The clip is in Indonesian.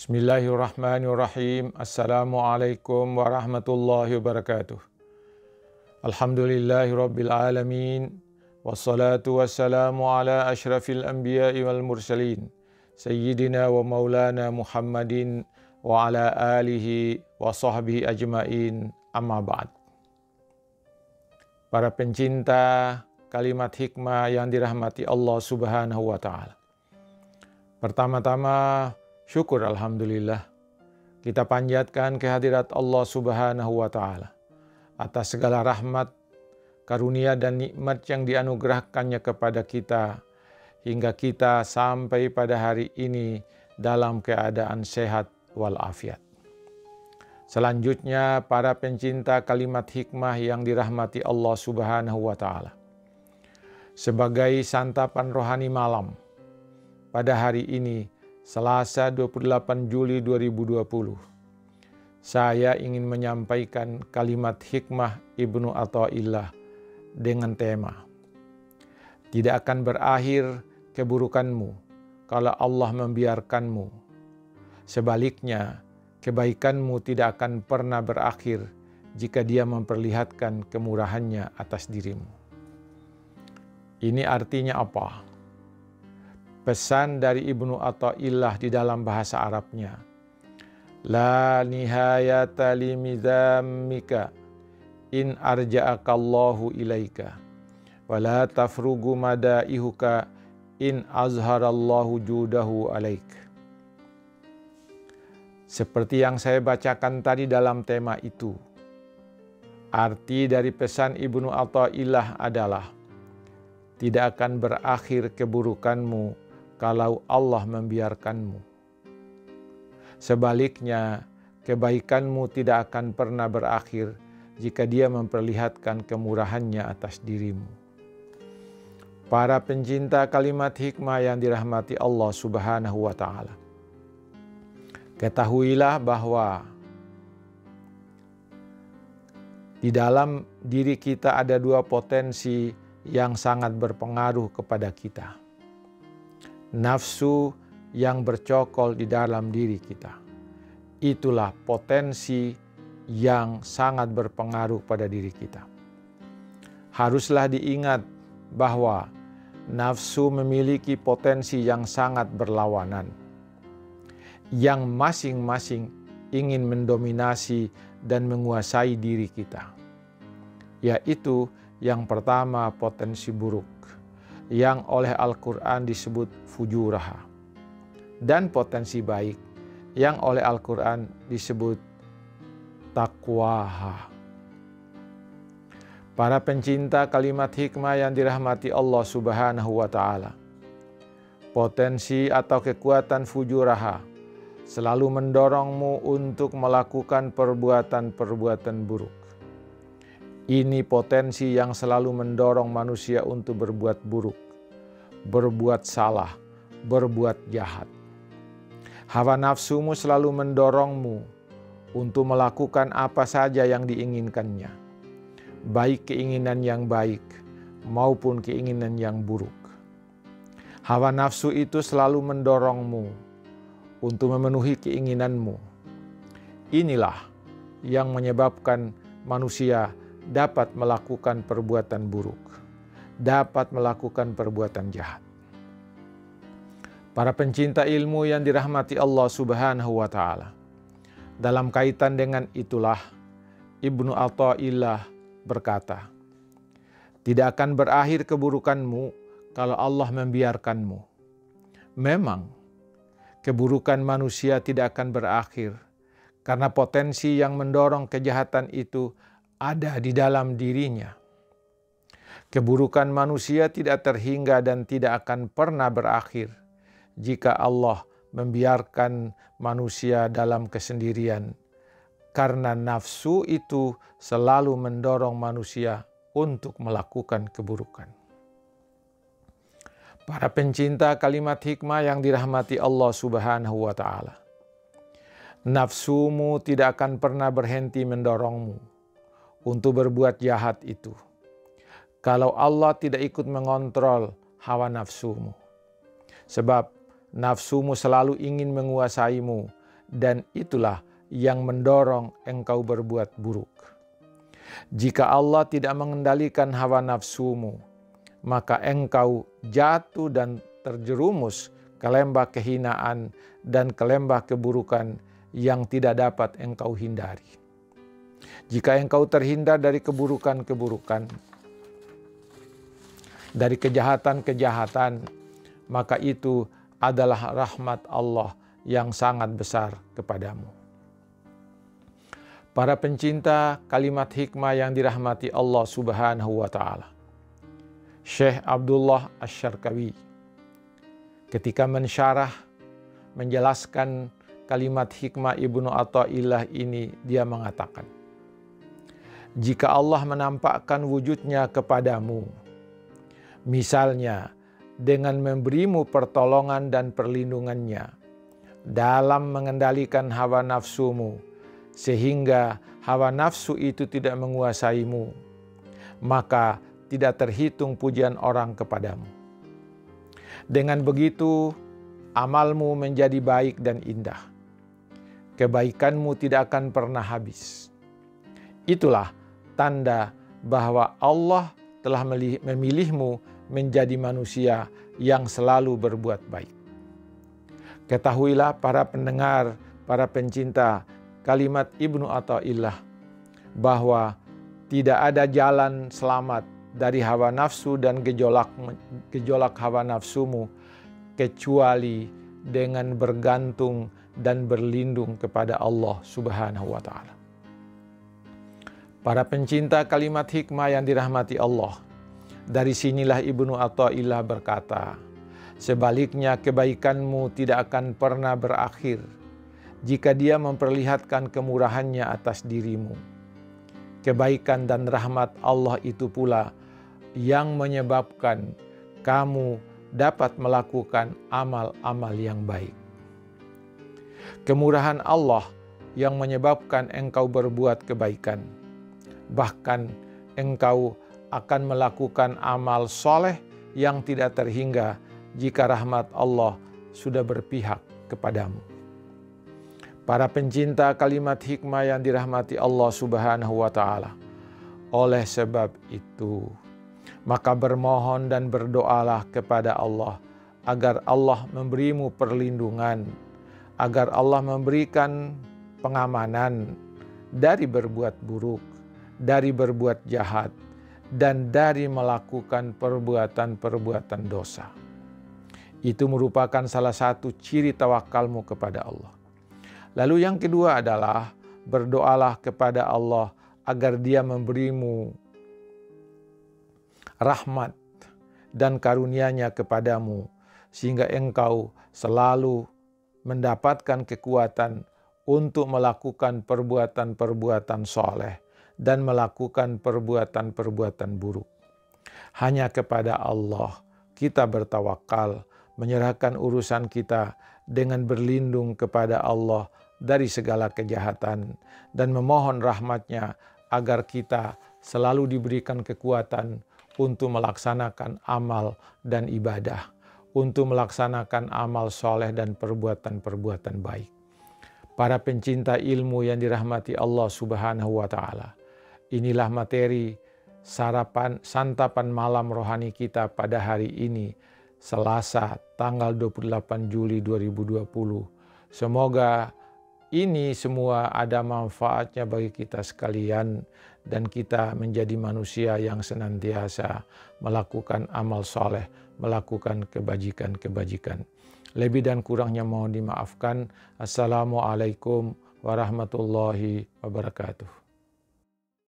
Bismillahirrahmanirrahim. Assalamualaikum warahmatullahi wabarakatuh. Alhamdulillahirabbil alamin. Wassalatu wassalamu ala asyrafil anbiya'i wal mursalin. Sayyidina wa maulana Muhammadin wa ala alihi wa sahbihi ajmain. Amma ba'd. Para pencinta kalimat hikmah yang dirahmati Allah Subhanahu wa taala. Pertama-tama syukur alhamdulillah kita panjatkan kehadirat Allah Subhanahu wa taala atas segala rahmat, karunia dan nikmat yang dianugerahkannya kepada kita hingga kita sampai pada hari ini dalam keadaan sehat walafiat. Selanjutnya para pencinta kalimat hikmah yang dirahmati Allah Subhanahu wa taala. Sebagai santapan rohani malam pada hari ini Selasa 28 Juli 2020, saya ingin menyampaikan kalimat hikmah Ibnu Athaillah dengan tema "Tidak akan berakhir keburukanmu kalau Allah membiarkanmu. Sebaliknya, kebaikanmu tidak akan pernah berakhir jika Dia memperlihatkan kemurahannya atas dirimu." Ini artinya apa? Pesan dari Ibnu Athaillah di dalam bahasa Arabnya. La nihayata limidhammika in arja'akallahu ilaika. Wa la tafrugu madaihuka in azharallahu judahu alaik. Seperti yang saya bacakan tadi dalam tema itu, arti dari pesan Ibnu Athaillah adalah tidak akan berakhir keburukanmu kalau Allah membiarkanmu. Sebaliknya, kebaikanmu tidak akan pernah berakhir jika Dia memperlihatkan kemurahannya atas dirimu. Para pencinta kalimat hikmah yang dirahmati Allah Subhanahu wa taala. Ketahuilah bahwa di dalam diri kita ada dua potensi yang sangat berpengaruh kepada kita. Nafsu yang bercokol di dalam diri kita. Itulah potensi yang sangat berpengaruh pada diri kita. Haruslah diingat bahwa nafsu memiliki potensi yang sangat berlawanan, yang masing-masing ingin mendominasi dan menguasai diri kita. Yaitu yang pertama potensi buruk, yang oleh Al-Quran disebut fujuraha. Dan potensi baik, yang oleh Al-Quran disebut taqwaha. Para pencinta kalimat hikmah yang dirahmati Allah Subhanahu wa ta'ala. Potensi atau kekuatan fujuraha selalu mendorongmu untuk melakukan perbuatan-perbuatan buruk. Ini potensi yang selalu mendorong manusia untuk berbuat buruk, berbuat salah, berbuat jahat. Hawa nafsumu selalu mendorongmu untuk melakukan apa saja yang diinginkannya, baik keinginan yang baik maupun keinginan yang buruk. Hawa nafsu itu selalu mendorongmu untuk memenuhi keinginanmu. Inilah yang menyebabkan manusia dapat melakukan perbuatan buruk, dapat melakukan perbuatan jahat. Para pencinta ilmu yang dirahmati Allah Subhanahu wa taala. Dalam kaitan dengan itulah Ibnu Athaillah berkata, tidak akan berakhir keburukanmu kalau Allah membiarkanmu. Memang keburukan manusia tidak akan berakhir karena potensi yang mendorong kejahatan itu ada di dalam dirinya. Keburukan manusia tidak terhingga dan tidak akan pernah berakhir jika Allah membiarkan manusia dalam kesendirian, karena nafsu itu selalu mendorong manusia untuk melakukan keburukan. Para pencinta kalimat hikmah yang dirahmati Allah Subhanahu wa taala. Nafsumu tidak akan pernah berhenti mendorongmu untuk berbuat jahat itu, kalau Allah tidak ikut mengontrol hawa nafsumu. Sebab nafsumu selalu ingin menguasaimu dan itulah yang mendorong engkau berbuat buruk. Jika Allah tidak mengendalikan hawa nafsumu, maka engkau jatuh dan terjerumus ke lembah kehinaan dan ke lembah keburukan yang tidak dapat engkau hindari. Jika engkau terhindar dari keburukan-keburukan, dari kejahatan-kejahatan, maka itu adalah rahmat Allah yang sangat besar kepadamu. Para pencinta kalimat hikmah yang dirahmati Allah Subhanahu wa Ta'ala, Syekh Abdullah Asy-Syarqawi ketika menjelaskan kalimat hikmah Ibnu Athaillah ini, dia mengatakan, jika Allah menampakkan wujudnya kepadamu, misalnya dengan memberimu pertolongan dan perlindungannya dalam mengendalikan hawa nafsumu, sehingga hawa nafsu itu tidak menguasaimu, maka tidak terhitung pujian orang kepadamu. Dengan begitu, amalmu menjadi baik dan indah. Kebaikanmu tidak akan pernah habis. Itulah tanda bahwa Allah telah memilihmu menjadi manusia yang selalu berbuat baik. Ketahuilah para pendengar, para pencinta kalimat Ibnu Athaillah, bahwa tidak ada jalan selamat dari hawa nafsu dan gejolak hawa nafsumu kecuali dengan bergantung dan berlindung kepada Allah Subhanahu wa Ta'ala. Para pencinta kalimat hikmah yang dirahmati Allah, dari sinilah Ibnu Athaillah berkata, sebaliknya kebaikanmu tidak akan pernah berakhir jika dia memperlihatkan kemurahannya atas dirimu. Kebaikan dan rahmat Allah itu pula yang menyebabkan kamu dapat melakukan amal-amal yang baik. Kemurahan Allah yang menyebabkan engkau berbuat kebaikan. Bahkan engkau akan melakukan amal soleh yang tidak terhingga jika rahmat Allah sudah berpihak kepadamu. Para pencinta kalimat hikmah yang dirahmati Allah Subhanahu wa Ta'ala, oleh sebab itu, maka bermohon dan berdoalah kepada Allah agar Allah memberimu perlindungan, agar Allah memberikan pengamanan dari berbuat buruk, dari berbuat jahat, dan dari melakukan perbuatan-perbuatan dosa. Itu merupakan salah satu ciri tawakalmu kepada Allah. Lalu yang kedua adalah berdoalah kepada Allah agar Dia memberimu rahmat dan karunia-Nya kepadamu, sehingga engkau selalu mendapatkan kekuatan untuk melakukan perbuatan-perbuatan soleh dan melakukan perbuatan-perbuatan buruk. Hanya kepada Allah kita bertawakal, menyerahkan urusan kita dengan berlindung kepada Allah dari segala kejahatan dan memohon rahmat-Nya agar kita selalu diberikan kekuatan untuk melaksanakan amal dan ibadah, untuk melaksanakan amal soleh dan perbuatan-perbuatan baik. Para pencinta ilmu yang dirahmati Allah Subhanahu wa Ta'ala, inilah materi santapan malam rohani kita pada hari ini, Selasa tanggal 28 Juli 2020. Semoga ini semua ada manfaatnya bagi kita sekalian dan kita menjadi manusia yang senantiasa melakukan amal soleh, melakukan kebajikan-kebajikan. Lebih dan kurangnya mohon dimaafkan. Assalamualaikum warahmatullahi wabarakatuh.